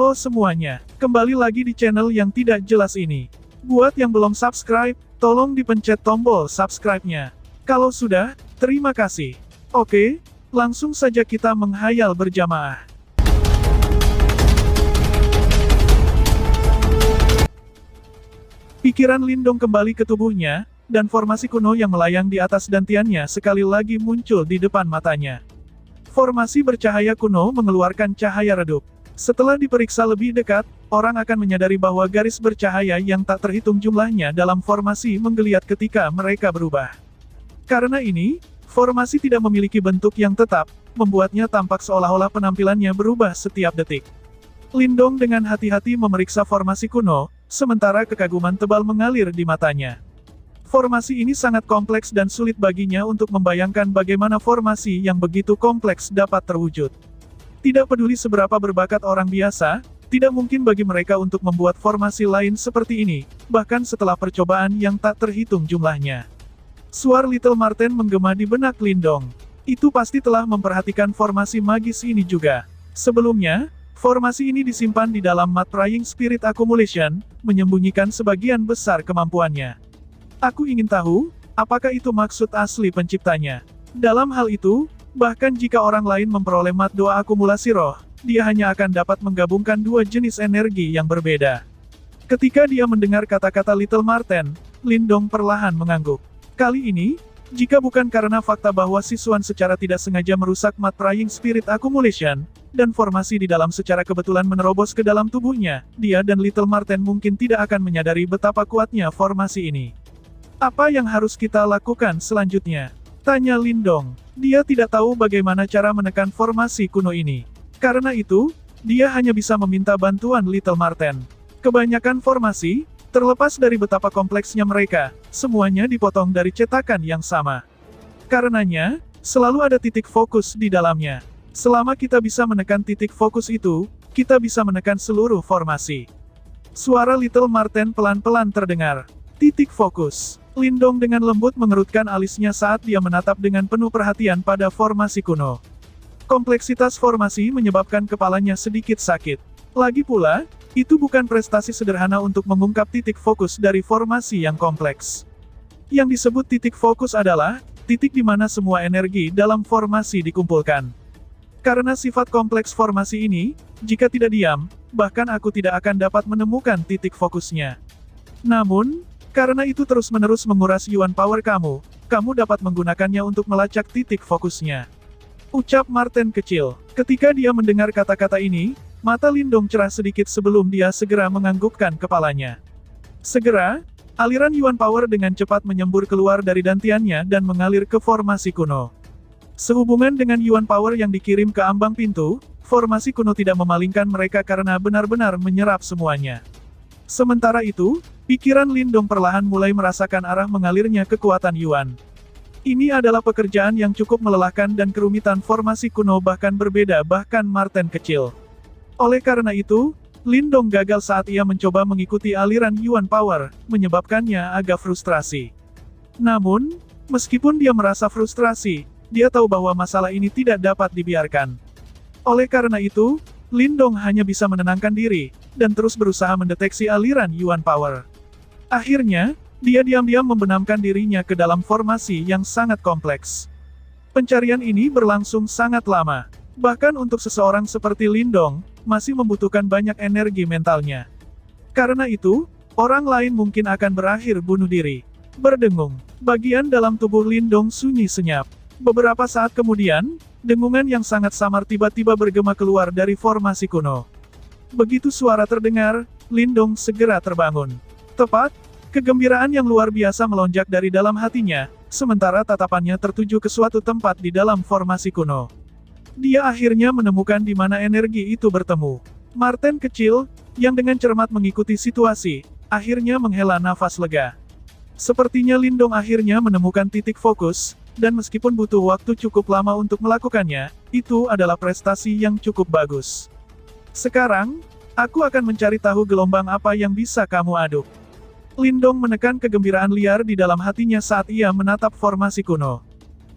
Halo semuanya, kembali lagi di channel yang tidak jelas ini. Buat yang belum subscribe, tolong dipencet tombol subscribe-nya. Kalau sudah, terima kasih. Oke, langsung saja kita menghayal berjamaah. Pikiran Lindong kembali ke tubuhnya, dan formasi kuno yang melayang di atas dantiannya sekali lagi muncul di depan matanya. Formasi bercahaya kuno mengeluarkan cahaya redup. Setelah diperiksa lebih dekat, orang akan menyadari bahwa garis bercahaya yang tak terhitung jumlahnya dalam formasi menggeliat ketika mereka berubah. Karena ini, formasi tidak memiliki bentuk yang tetap, membuatnya tampak seolah-olah penampilannya berubah setiap detik. Lindong dengan hati-hati memeriksa formasi kuno, sementara kekaguman tebal mengalir di matanya. Formasi ini sangat kompleks dan sulit baginya untuk membayangkan bagaimana formasi yang begitu kompleks dapat terwujud. Tidak peduli seberapa berbakat orang biasa, tidak mungkin bagi mereka untuk membuat formasi lain seperti ini, bahkan setelah percobaan yang tak terhitung jumlahnya. Suara Little Marten menggema di benak Lindong. Itu pasti telah memperhatikan formasi magis ini juga. Sebelumnya, formasi ini disimpan di dalam Mud Praying Spirit Accumulation, menyembunyikan sebagian besar kemampuannya. Aku ingin tahu, apakah itu maksud asli penciptanya? Dalam hal itu, bahkan jika orang lain memperoleh mat doa akumulasi roh, dia hanya akan dapat menggabungkan dua jenis energi yang berbeda. Ketika dia mendengar kata-kata Little Marten, Lindong perlahan mengangguk. Kali ini, jika bukan karena fakta bahwa Sisuan secara tidak sengaja merusak Mud Praying Spirit Accumulation, dan formasi di dalam secara kebetulan menerobos ke dalam tubuhnya, dia dan Little Marten mungkin tidak akan menyadari betapa kuatnya formasi ini. Apa yang harus kita lakukan selanjutnya? Tanya Lindong. Dia tidak tahu bagaimana cara menekan formasi kuno ini. Karena itu, dia hanya bisa meminta bantuan Little Marten. Kebanyakan formasi, terlepas dari betapa kompleksnya mereka, semuanya dipotong dari cetakan yang sama. Karenanya, selalu ada titik fokus di dalamnya. Selama kita bisa menekan titik fokus itu, kita bisa menekan seluruh formasi. Suara Little Marten pelan-pelan terdengar. Titik fokus. Lindong dengan lembut mengerutkan alisnya saat dia menatap dengan penuh perhatian pada formasi kuno. Kompleksitas formasi menyebabkan kepalanya sedikit sakit. Lagi pula, itu bukan prestasi sederhana untuk mengungkap titik fokus dari formasi yang kompleks. Yang disebut titik fokus adalah titik di mana semua energi dalam formasi dikumpulkan. Karena sifat kompleks formasi ini, jika tidak diam, bahkan aku tidak akan dapat menemukan titik fokusnya. Namun, karena itu terus-menerus menguras yuan power kamu, kamu dapat menggunakannya untuk melacak titik fokusnya. Ucap Marten kecil. Ketika dia mendengar kata-kata ini, mata Lindong cerah sedikit sebelum dia segera menganggukkan kepalanya. Segera, aliran yuan power dengan cepat menyembur keluar dari dantiannya dan mengalir ke formasi kuno. Sehubungan dengan yuan power yang dikirim ke ambang pintu, formasi kuno tidak memalingkan mereka karena benar-benar menyerap semuanya. Sementara itu, pikiran Lindong perlahan mulai merasakan arah mengalirnya kekuatan Yuan. Ini adalah pekerjaan yang cukup melelahkan dan kerumitan formasi kuno bahkan berbeda bahkan Marten kecil. Oleh karena itu, Lindong gagal saat ia mencoba mengikuti aliran Yuan Power, menyebabkannya agak frustrasi. Namun, meskipun dia merasa frustrasi, dia tahu bahwa masalah ini tidak dapat dibiarkan. Oleh karena itu, Lindong hanya bisa menenangkan diri, dan terus berusaha mendeteksi aliran Yuan Power. Akhirnya, dia diam-diam membenamkan dirinya ke dalam formasi yang sangat kompleks. Pencarian ini berlangsung sangat lama. Bahkan untuk seseorang seperti Lindong, masih membutuhkan banyak energi mentalnya. Karena itu, orang lain mungkin akan berakhir bunuh diri. Berdengung. Bagian dalam tubuh Lindong sunyi senyap. Beberapa saat kemudian, dengungan yang sangat samar tiba-tiba bergema keluar dari formasi kuno. Begitu suara terdengar, Lindong segera terbangun. Tepat, kegembiraan yang luar biasa melonjak dari dalam hatinya, sementara tatapannya tertuju ke suatu tempat di dalam formasi kuno. Dia akhirnya menemukan di mana energi itu bertemu. Marten kecil, yang dengan cermat mengikuti situasi, akhirnya menghela nafas lega. Sepertinya Lindong akhirnya menemukan titik fokus, dan meskipun butuh waktu cukup lama untuk melakukannya, itu adalah prestasi yang cukup bagus. Sekarang, aku akan mencari tahu gelombang apa yang bisa kamu aduk. Lindong menekan kegembiraan liar di dalam hatinya saat ia menatap formasi kuno.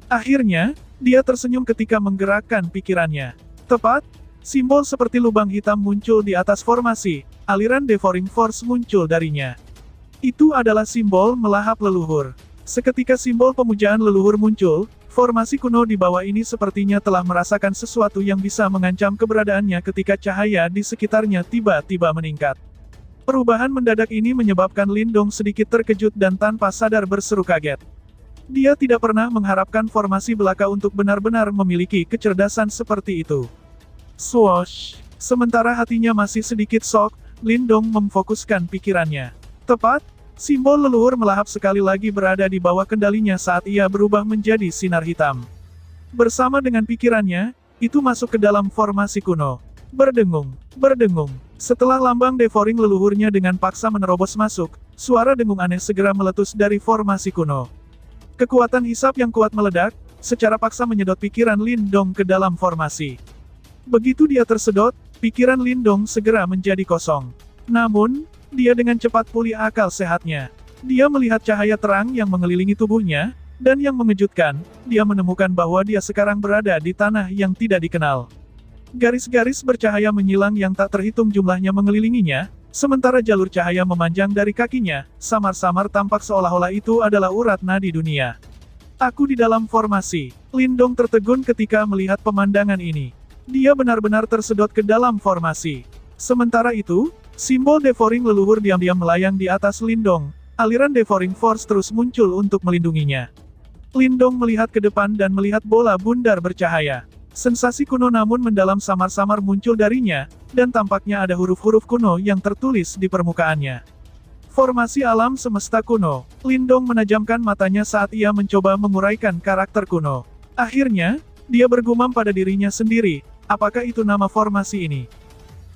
Akhirnya, dia tersenyum ketika menggerakkan pikirannya. Tepat, simbol seperti lubang hitam muncul di atas formasi, aliran Devouring Force muncul darinya. Itu adalah simbol melahap leluhur. Seketika simbol pemujaan leluhur muncul, formasi kuno di bawah ini sepertinya telah merasakan sesuatu yang bisa mengancam keberadaannya ketika cahaya di sekitarnya tiba-tiba meningkat. Perubahan mendadak ini menyebabkan Lindong sedikit terkejut dan tanpa sadar berseru kaget. Dia tidak pernah mengharapkan formasi belaka untuk benar-benar memiliki kecerdasan seperti itu. Swoosh! Sementara hatinya masih sedikit shock, Lindong memfokuskan pikirannya. Tepat, simbol leluhur melahap sekali lagi berada di bawah kendalinya saat ia berubah menjadi sinar hitam. Bersama dengan pikirannya, itu masuk ke dalam formasi kuno. Berdengung, berdengung. Setelah lambang Devouring leluhurnya dengan paksa menerobos masuk, suara dengung aneh segera meletus dari formasi kuno. Kekuatan hisap yang kuat meledak, secara paksa menyedot pikiran Lindong ke dalam formasi. Begitu dia tersedot, pikiran Lindong segera menjadi kosong. Namun, dia dengan cepat pulih akal sehatnya. Dia melihat cahaya terang yang mengelilingi tubuhnya, dan yang mengejutkan, dia menemukan bahwa dia sekarang berada di tanah yang tidak dikenal. Garis-garis bercahaya menyilang yang tak terhitung jumlahnya mengelilinginya, sementara jalur cahaya memanjang dari kakinya, samar-samar tampak seolah-olah itu adalah urat nadi dunia. Aku di dalam formasi. Lindong tertegun ketika melihat pemandangan ini. Dia benar-benar tersedot ke dalam formasi. Sementara itu, simbol Devouring leluhur diam-diam melayang di atas Lindong, aliran Devouring Force terus muncul untuk melindunginya. Lindong melihat ke depan dan melihat bola bundar bercahaya. Sensasi kuno namun mendalam samar-samar muncul darinya, dan tampaknya ada huruf-huruf kuno yang tertulis di permukaannya. Formasi alam semesta kuno. Lindong menajamkan matanya saat ia mencoba menguraikan karakter kuno. Akhirnya, dia bergumam pada dirinya sendiri, apakah itu nama formasi ini?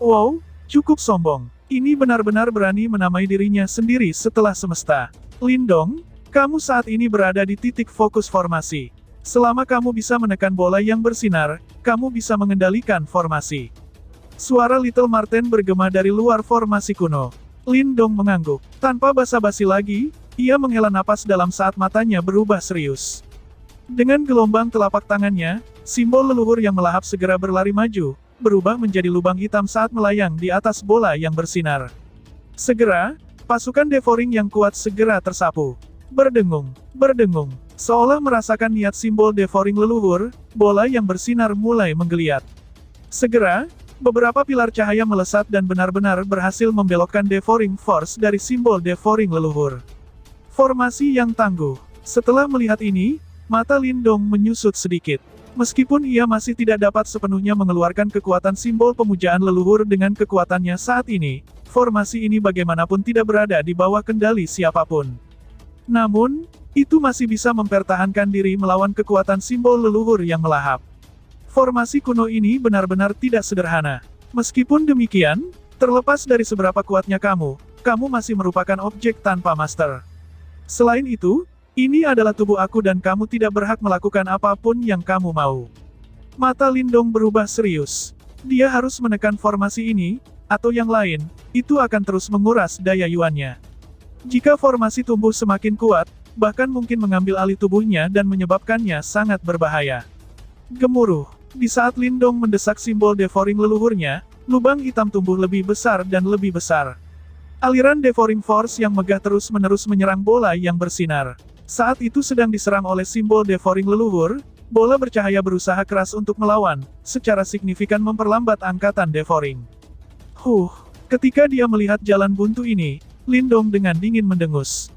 Wow, cukup sombong. Ini benar-benar berani menamai dirinya sendiri setelah semesta. Lindong, kamu saat ini berada di titik fokus formasi. Selama kamu bisa menekan bola yang bersinar, kamu bisa mengendalikan formasi. Suara Little Marten bergema dari luar formasi kuno. Lindong mengangguk. Tanpa basa-basi lagi, ia menghela napas dalam saat matanya berubah serius. Dengan gelombang telapak tangannya, simbol leluhur yang melahap segera berlari maju, berubah menjadi lubang hitam saat melayang di atas bola yang bersinar. Segera, pasukan Devouring yang kuat segera tersapu. Berdengung, berdengung. Seolah merasakan niat simbol Devouring leluhur, bola yang bersinar mulai menggeliat. Segera, beberapa pilar cahaya melesat dan benar-benar berhasil membelokkan Devouring Force dari simbol Devouring leluhur. Formasi yang tangguh. Setelah melihat ini, mata Lindong menyusut sedikit. Meskipun ia masih tidak dapat sepenuhnya mengeluarkan kekuatan simbol pemujaan leluhur dengan kekuatannya saat ini, formasi ini bagaimanapun tidak berada di bawah kendali siapapun. Namun, itu masih bisa mempertahankan diri melawan kekuatan simbol leluhur yang melahap. Formasi kuno ini benar-benar tidak sederhana. Meskipun demikian, terlepas dari seberapa kuatnya kamu masih merupakan objek tanpa master. Selain itu, ini adalah tubuh aku dan kamu tidak berhak melakukan apapun yang kamu mau. Mata Lindong berubah serius. Dia harus menekan formasi ini, atau yang lain, itu akan terus menguras daya yuannya. Jika formasi tumbuh semakin kuat, bahkan mungkin mengambil alih tubuhnya dan menyebabkannya sangat berbahaya. Gemuruh. Di saat Lindong mendesak simbol Devouring leluhurnya, lubang hitam tumbuh lebih besar dan lebih besar. Aliran Devouring Force yang megah terus-menerus menyerang bola yang bersinar. Saat itu sedang diserang oleh simbol Devouring leluhur, bola bercahaya berusaha keras untuk melawan, secara signifikan memperlambat angkatan Devouring. Ketika dia melihat jalan buntu ini, Lindong dengan dingin mendengus.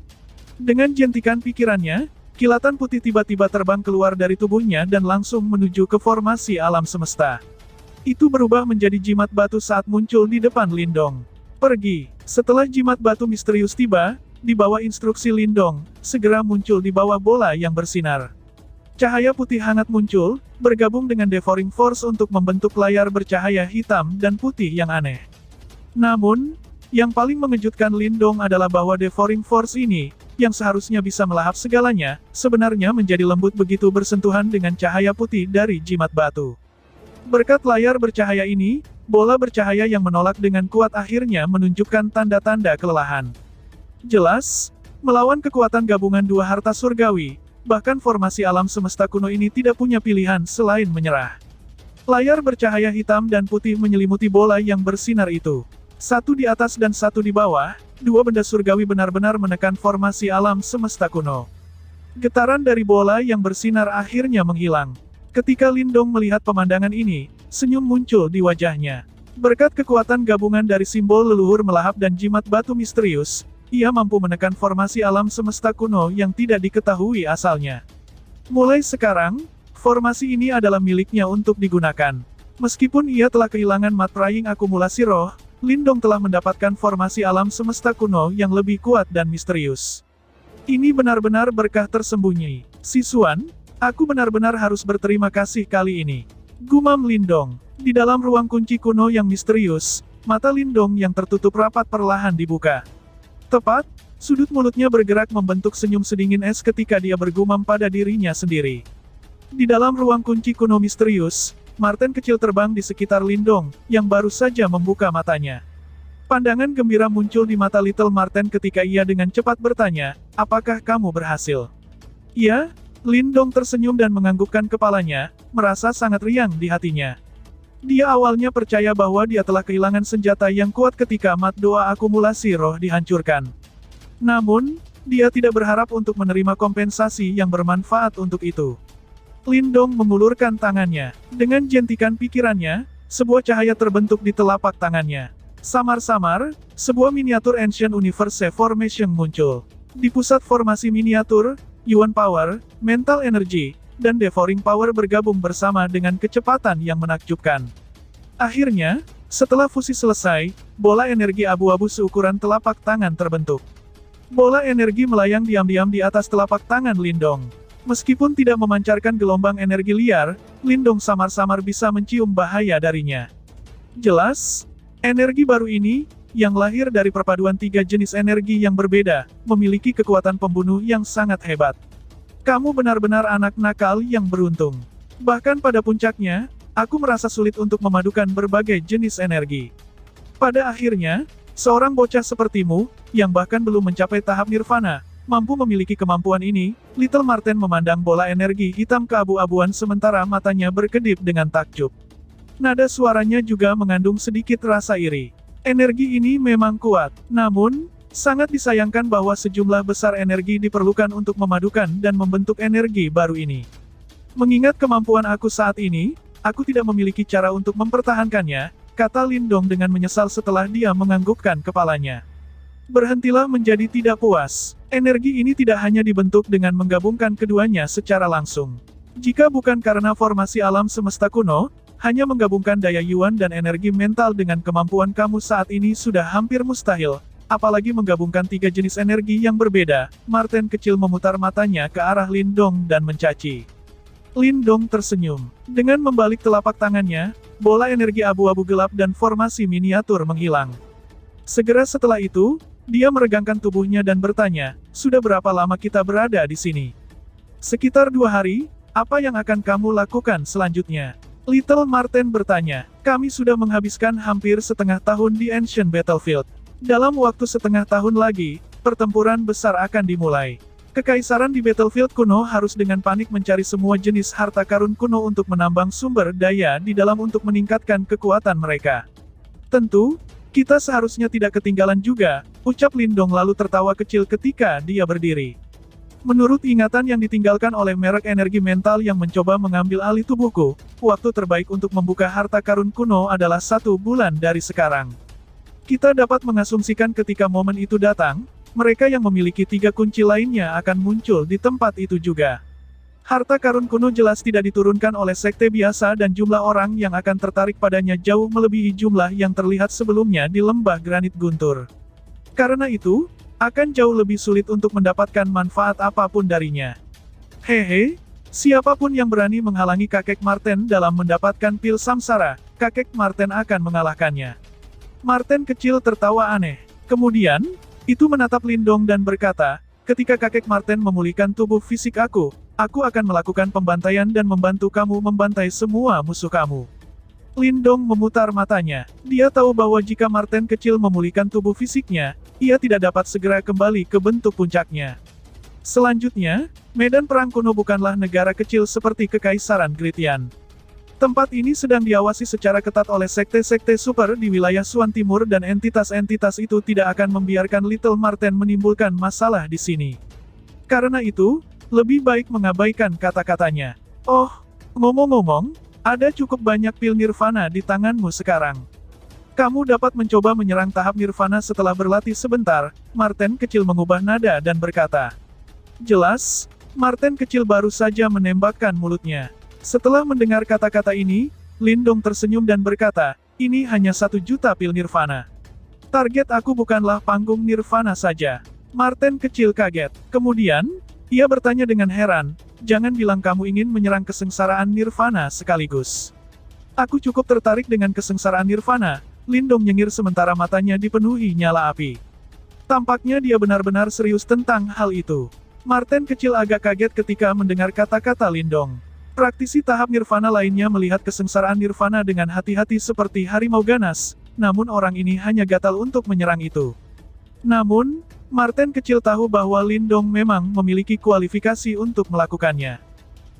Dengan jentikan pikirannya, kilatan putih tiba-tiba terbang keluar dari tubuhnya dan langsung menuju ke formasi alam semesta. Itu berubah menjadi jimat batu saat muncul di depan Lindong. Pergi. Setelah jimat batu misterius tiba, di bawah instruksi Lindong, segera muncul di bawah bola yang bersinar. Cahaya putih hangat muncul, bergabung dengan Devouring Force untuk membentuk layar bercahaya hitam dan putih yang aneh. Namun, yang paling mengejutkan Lindong adalah bahwa Devouring Force ini, yang seharusnya bisa melahap segalanya, sebenarnya menjadi lembut begitu bersentuhan dengan cahaya putih dari jimat batu. Berkat layar bercahaya ini, bola bercahaya yang menolak dengan kuat akhirnya menunjukkan tanda-tanda kelelahan. Jelas, melawan kekuatan gabungan dua harta surgawi, bahkan formasi alam semesta kuno ini tidak punya pilihan selain menyerah. Layar bercahaya hitam dan putih menyelimuti bola yang bersinar itu. Satu di atas dan satu di bawah, dua benda surgawi benar-benar menekan formasi alam semesta kuno. Getaran dari bola yang bersinar akhirnya menghilang. Ketika Lindong melihat pemandangan ini, senyum muncul di wajahnya. Berkat kekuatan gabungan dari simbol leluhur melahap dan jimat batu misterius, ia mampu menekan formasi alam semesta kuno yang tidak diketahui asalnya. Mulai sekarang, formasi ini adalah miliknya untuk digunakan. Meskipun ia telah kehilangan mat praying akumulasi roh, Lindong telah mendapatkan formasi alam semesta kuno yang lebih kuat dan misterius. Ini benar-benar berkah tersembunyi. Sisuan, aku benar-benar harus berterima kasih kali ini. Gumam Lindong. Di dalam ruang kunci kuno yang misterius, mata Lindong yang tertutup rapat perlahan dibuka. Tepat, sudut mulutnya bergerak membentuk senyum sedingin es ketika dia bergumam pada dirinya sendiri. Di dalam ruang kunci kuno misterius, Marten kecil terbang di sekitar Lindong, yang baru saja membuka matanya. Pandangan gembira muncul di mata Little Marten ketika ia dengan cepat bertanya, apakah kamu berhasil? Iya, Lindong tersenyum dan menganggukkan kepalanya, merasa sangat riang di hatinya. Dia awalnya percaya bahwa dia telah kehilangan senjata yang kuat ketika mat doa akumulasi roh dihancurkan. Namun, dia tidak berharap untuk menerima kompensasi yang bermanfaat untuk itu. Lindong mengulurkan tangannya. Dengan jentikan pikirannya, sebuah cahaya terbentuk di telapak tangannya. Samar-samar, sebuah miniatur Ancient Universe Formation muncul. Di pusat formasi miniatur, Yuan Power, Mental Energy, dan Devouring Power bergabung bersama dengan kecepatan yang menakjubkan. Akhirnya, setelah fusi selesai, bola energi abu-abu seukuran telapak tangan terbentuk. Bola energi melayang diam-diam di atas telapak tangan Lindong. Meskipun tidak memancarkan gelombang energi liar, Lindong samar-samar bisa mencium bahaya darinya. Jelas, energi baru ini, yang lahir dari perpaduan tiga jenis energi yang berbeda, memiliki kekuatan pembunuh yang sangat hebat. Kamu benar-benar anak nakal yang beruntung. Bahkan pada puncaknya, aku merasa sulit untuk memadukan berbagai jenis energi. Pada akhirnya, seorang bocah sepertimu, yang bahkan belum mencapai tahap nirvana, mampu memiliki kemampuan ini. Little Marten memandang bola energi hitam keabu-abuan sementara matanya berkedip dengan takjub. Nada suaranya juga mengandung sedikit rasa iri. Energi ini memang kuat, namun, sangat disayangkan bahwa sejumlah besar energi diperlukan untuk memadukan dan membentuk energi baru ini. Mengingat kemampuan aku saat ini, aku tidak memiliki cara untuk mempertahankannya, kata Lindong dengan menyesal setelah dia menganggukkan kepalanya. Berhentilah menjadi tidak puas. Energi ini tidak hanya dibentuk dengan menggabungkan keduanya secara langsung. Jika bukan karena formasi alam semesta kuno, hanya menggabungkan daya Yuan dan energi mental dengan kemampuan kamu saat ini sudah hampir mustahil, apalagi menggabungkan tiga jenis energi yang berbeda. Marten kecil memutar matanya ke arah Lindong dan mencaci. Lindong tersenyum. Dengan membalik telapak tangannya, bola energi abu-abu gelap dan formasi miniatur menghilang. Segera setelah itu, dia meregangkan tubuhnya dan bertanya, sudah berapa lama kita berada di sini? Sekitar 2 hari, apa yang akan kamu lakukan selanjutnya? Little Marten bertanya, kami sudah menghabiskan hampir setengah tahun di Ancient Battlefield. Dalam waktu setengah tahun lagi, pertempuran besar akan dimulai. Kekaisaran di Battlefield kuno harus dengan panik mencari semua jenis harta karun kuno untuk menambang sumber daya di dalam untuk meningkatkan kekuatan mereka. Tentu, kita seharusnya tidak ketinggalan juga, ucap Lindong lalu tertawa kecil ketika dia berdiri. Menurut ingatan yang ditinggalkan oleh merek energi mental yang mencoba mengambil alih tubuhku, waktu terbaik untuk membuka harta karun kuno adalah 1 bulan dari sekarang. Kita dapat mengasumsikan ketika momen itu datang, mereka yang memiliki 3 kunci lainnya akan muncul di tempat itu juga. Harta karun kuno jelas tidak diturunkan oleh sekte biasa dan jumlah orang yang akan tertarik padanya jauh melebihi jumlah yang terlihat sebelumnya di lembah granit guntur. Karena itu, akan jauh lebih sulit untuk mendapatkan manfaat apapun darinya. Hehe, siapapun yang berani menghalangi kakek Marten dalam mendapatkan pil samsara, kakek Marten akan mengalahkannya. Marten kecil tertawa aneh. Kemudian, itu menatap Lindong dan berkata, ketika kakek Marten memulihkan tubuh fisik aku akan melakukan pembantaian dan membantu kamu membantai semua musuh kamu. Lindong memutar matanya. Dia tahu bahwa jika Marten kecil memulihkan tubuh fisiknya, ia tidak dapat segera kembali ke bentuk puncaknya. Selanjutnya, medan perang kuno bukanlah negara kecil seperti Kekaisaran Gritian. Tempat ini sedang diawasi secara ketat oleh sekte-sekte super di wilayah Suan Timur dan entitas-entitas itu tidak akan membiarkan Little Marten menimbulkan masalah di sini. Karena itu, lebih baik mengabaikan kata-katanya. Oh, ngomong-ngomong, ada cukup banyak pil nirvana di tanganmu sekarang. Kamu dapat mencoba menyerang tahap nirvana setelah berlatih sebentar. Marten kecil mengubah nada dan berkata. Jelas, Marten kecil baru saja menembakkan mulutnya. Setelah mendengar kata-kata ini, Lindong tersenyum dan berkata, ini hanya 1 juta pil nirvana. Target aku bukanlah panggung nirvana saja. Marten kecil kaget. Kemudian, ia bertanya dengan heran, jangan bilang kamu ingin menyerang kesengsaraan nirvana sekaligus. Aku cukup tertarik dengan kesengsaraan nirvana. Lindong nyengir sementara matanya dipenuhi nyala api. Tampaknya dia benar-benar serius tentang hal itu. Marten kecil agak kaget ketika mendengar kata-kata Lindong. Praktisi tahap nirvana lainnya melihat kesengsaraan nirvana dengan hati-hati seperti harimau ganas, namun orang ini hanya gatal untuk menyerang itu. Namun, Marten kecil tahu bahwa Lindong memang memiliki kualifikasi untuk melakukannya.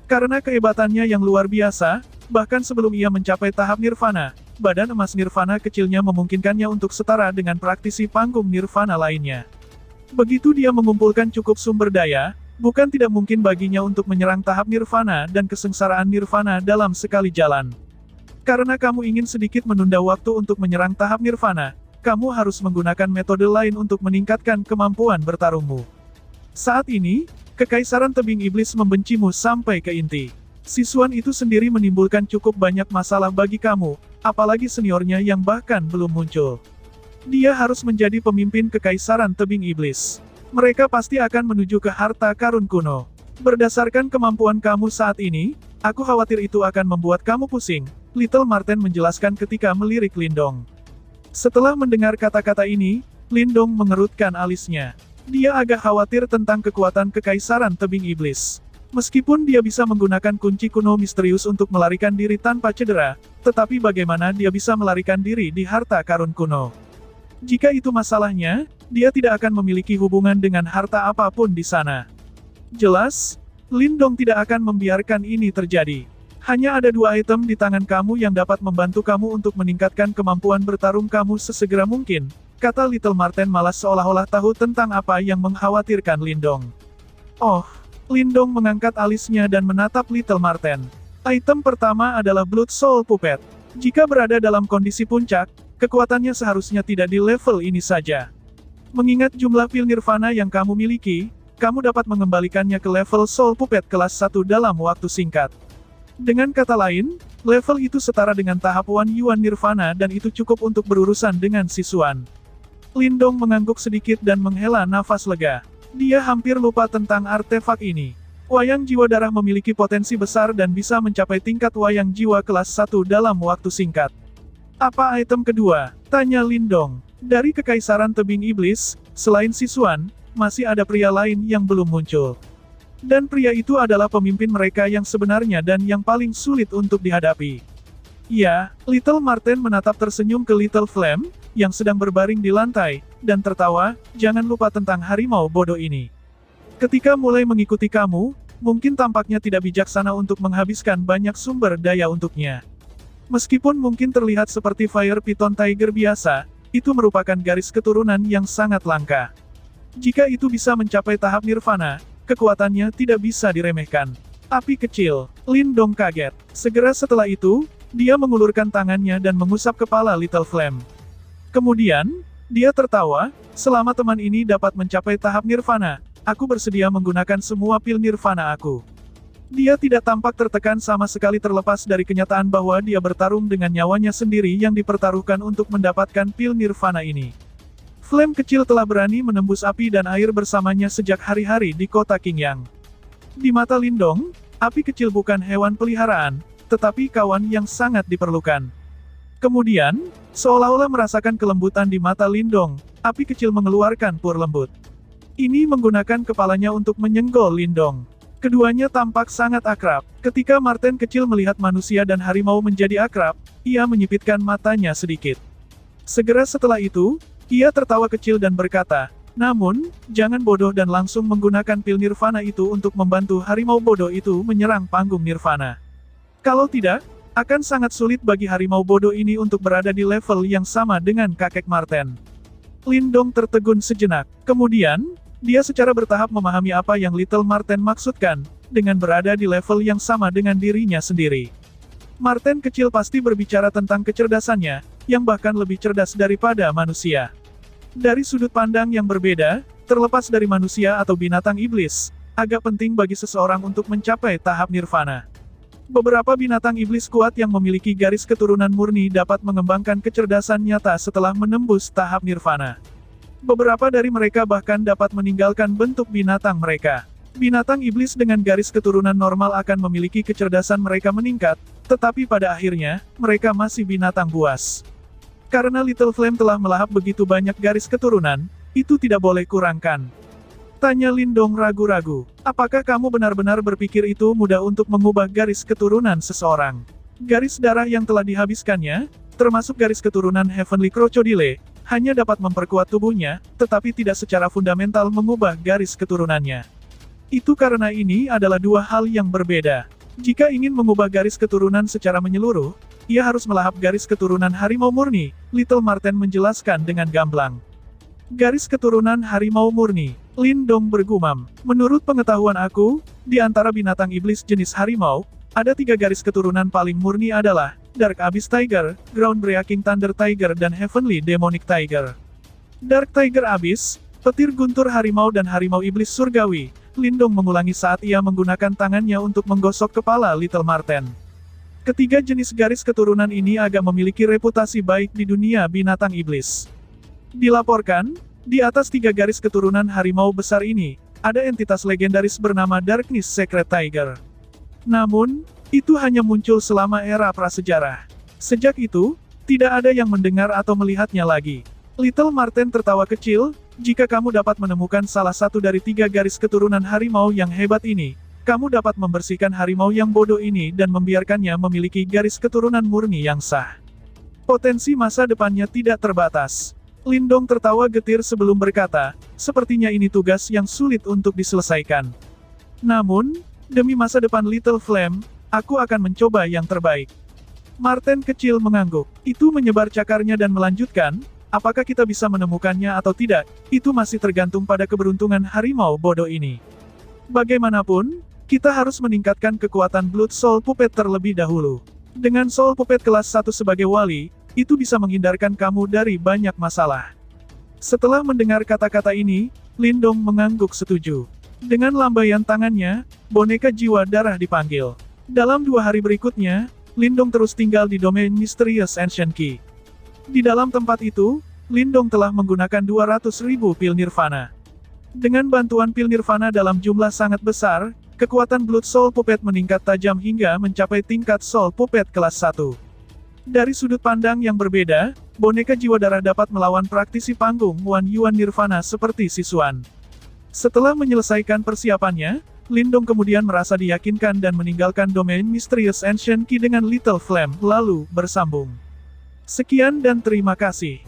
Karena kehebatannya yang luar biasa, bahkan sebelum ia mencapai tahap nirvana, badan emas nirvana kecilnya memungkinkannya untuk setara dengan praktisi panggung nirvana lainnya. Begitu dia mengumpulkan cukup sumber daya, bukan tidak mungkin baginya untuk menyerang tahap nirvana dan kesengsaraan nirvana dalam sekali jalan. Karena kamu ingin sedikit menunda waktu untuk menyerang tahap nirvana, kamu harus menggunakan metode lain untuk meningkatkan kemampuan bertarungmu. Saat ini, Kekaisaran Tebing Iblis membencimu sampai ke inti. Siswan itu sendiri menimbulkan cukup banyak masalah bagi kamu, apalagi seniornya yang bahkan belum muncul. Dia harus menjadi pemimpin Kekaisaran Tebing Iblis. Mereka pasti akan menuju ke harta karun kuno. Berdasarkan kemampuan kamu saat ini, aku khawatir itu akan membuat kamu pusing, Little Marten menjelaskan ketika melirik Lindong. Setelah mendengar kata-kata ini, Lindong mengerutkan alisnya. Dia agak khawatir tentang kekuatan Kekaisaran Tebing Iblis. Meskipun dia bisa menggunakan kunci kuno misterius untuk melarikan diri tanpa cedera, tetapi bagaimana dia bisa melarikan diri di harta karun kuno? Jika itu masalahnya, dia tidak akan memiliki hubungan dengan harta apapun di sana. Jelas, Lindong tidak akan membiarkan ini terjadi. Hanya ada 2 item di tangan kamu yang dapat membantu kamu untuk meningkatkan kemampuan bertarung kamu sesegera mungkin, kata Little Marten malas seolah-olah tahu tentang apa yang mengkhawatirkan Lindong. Oh, Lindong mengangkat alisnya dan menatap Little Marten. Item pertama adalah Blood Soul Puppet. Jika berada dalam kondisi puncak, kekuatannya seharusnya tidak di level ini saja. Mengingat jumlah pil nirvana yang kamu miliki, kamu dapat mengembalikannya ke level Soul Puppet kelas 1 dalam waktu singkat. Dengan kata lain, level itu setara dengan tahap Wan Yuan Nirvana dan itu cukup untuk berurusan dengan siswan. Lindong mengangguk sedikit dan menghela nafas lega. Dia hampir lupa tentang artefak ini. Wayang jiwa darah memiliki potensi besar dan bisa mencapai tingkat wayang jiwa kelas 1 dalam waktu singkat. Apa item kedua? Tanya Lindong. Dari Kekaisaran Tebing Iblis, selain siswan, masih ada pria lain yang belum muncul. Dan pria itu adalah pemimpin mereka yang sebenarnya dan yang paling sulit untuk dihadapi. Ya, Little Marten menatap tersenyum ke Little Flame, yang sedang berbaring di lantai, dan tertawa, jangan lupa tentang harimau bodoh ini. Ketika mulai mengikuti kamu, mungkin tampaknya tidak bijaksana untuk menghabiskan banyak sumber daya untuknya. Meskipun mungkin terlihat seperti Fire Python Tiger biasa, itu merupakan garis keturunan yang sangat langka. Jika itu bisa mencapai tahap nirvana, kekuatannya tidak bisa diremehkan. Api kecil, Lindong kaget. Segera setelah itu, dia mengulurkan tangannya dan mengusap kepala Little Flame. Kemudian, dia tertawa, selama teman ini dapat mencapai tahap nirvana, aku bersedia menggunakan semua pil nirvana aku. Dia tidak tampak tertekan sama sekali terlepas dari kenyataan bahwa dia bertarung dengan nyawanya sendiri yang dipertaruhkan untuk mendapatkan pil nirvana ini. Flame kecil telah berani menembus api dan air bersamanya sejak hari-hari di kota Qingyang. Di mata Lindong, api kecil bukan hewan peliharaan, tetapi kawan yang sangat diperlukan. Kemudian, seolah-olah merasakan kelembutan di mata Lindong, api kecil mengeluarkan pur lembut. Ini menggunakan kepalanya untuk menyenggol Lindong. Keduanya tampak sangat akrab. Ketika Marten kecil melihat manusia dan harimau menjadi akrab, ia menyipitkan matanya sedikit. Segera setelah itu, ia tertawa kecil dan berkata, namun, jangan bodoh dan langsung menggunakan pil nirvana itu untuk membantu harimau bodoh itu menyerang panggung nirvana. Kalau tidak, Akan sangat sulit bagi harimau bodoh ini untuk berada di level yang sama dengan kakek Marten. Lindong tertegun sejenak. Kemudian, dia secara bertahap memahami apa yang Little Marten maksudkan, dengan berada di level yang sama dengan dirinya sendiri. Marten kecil pasti berbicara tentang kecerdasannya, yang bahkan lebih cerdas daripada manusia. Dari sudut pandang yang berbeda, terlepas dari manusia atau binatang iblis, agak penting bagi seseorang untuk mencapai tahap nirvana. Beberapa binatang iblis kuat yang memiliki garis keturunan murni dapat mengembangkan kecerdasan nyata setelah menembus tahap nirvana. Beberapa dari mereka bahkan dapat meninggalkan bentuk binatang mereka. Binatang iblis dengan garis keturunan normal akan memiliki kecerdasan mereka meningkat, tetapi pada akhirnya, mereka masih binatang buas. Karena Little Flame telah melahap begitu banyak garis keturunan, itu tidak boleh kurangkan. Tanya Lindong ragu-ragu. Apakah kamu benar-benar berpikir itu mudah untuk mengubah garis keturunan seseorang? Garis darah yang telah dihabiskannya, termasuk garis keturunan Heavenly Crocodile, hanya dapat memperkuat tubuhnya, tetapi tidak secara fundamental mengubah garis keturunannya. Itu karena ini adalah dua hal yang berbeda. Jika ingin mengubah garis keturunan secara menyeluruh, ia harus melahap garis keturunan harimau murni, Little Marten menjelaskan dengan gamblang. Garis keturunan harimau murni, Lindong bergumam. Menurut pengetahuan aku, di antara binatang iblis jenis harimau, ada 3 garis keturunan paling murni adalah Dark Abyss Tiger, Groundbreaking Thunder Tiger dan Heavenly Demonic Tiger. Dark Tiger Abyss, petir guntur harimau dan harimau iblis surgawi, Lindong mengulangi saat ia menggunakan tangannya untuk menggosok kepala Little Marten. Ketiga jenis garis keturunan ini agak memiliki reputasi baik di dunia binatang iblis. Dilaporkan, di atas 3 garis keturunan harimau besar ini, ada entitas legendaris bernama Darkness Secret Tiger. Namun, itu hanya muncul selama era prasejarah. Sejak itu, tidak ada yang mendengar atau melihatnya lagi. Little Marten tertawa kecil, jika kamu dapat menemukan salah satu dari 3 garis keturunan harimau yang hebat ini, kamu dapat membersihkan harimau yang bodoh ini dan membiarkannya memiliki garis keturunan murni yang sah. Potensi masa depannya tidak terbatas. Lindong tertawa getir sebelum berkata, sepertinya ini tugas yang sulit untuk diselesaikan. Namun, demi masa depan Little Flame, aku akan mencoba yang terbaik. Marten kecil mengangguk. Itu menyebar cakarnya dan melanjutkan, apakah kita bisa menemukannya atau tidak, itu masih tergantung pada keberuntungan harimau bodoh ini. Bagaimanapun, kita harus meningkatkan kekuatan Blood Soul Puppet terlebih dahulu. Dengan Soul Puppet kelas 1 sebagai wali, itu bisa menghindarkan kamu dari banyak masalah. Setelah mendengar kata-kata ini, Lindong mengangguk setuju. Dengan lambaian tangannya, boneka jiwa darah dipanggil. Dalam 2 hari berikutnya, Lindong terus tinggal di domain Mysterious Ancient Key. Di dalam tempat itu, Lindong telah menggunakan 200.000 pil nirvana. Dengan bantuan pil nirvana dalam jumlah sangat besar, kekuatan Blood Soul Puppet meningkat tajam hingga mencapai tingkat Soul Puppet kelas 1. Dari sudut pandang yang berbeda, boneka jiwa darah dapat melawan praktisi panggung Wan Yuan Nirvana seperti Sisuan. Setelah menyelesaikan persiapannya, Lindong kemudian merasa diyakinkan dan meninggalkan domain Mysterious Ancient Key dengan Little Flame, lalu bersambung. Sekian dan terima kasih.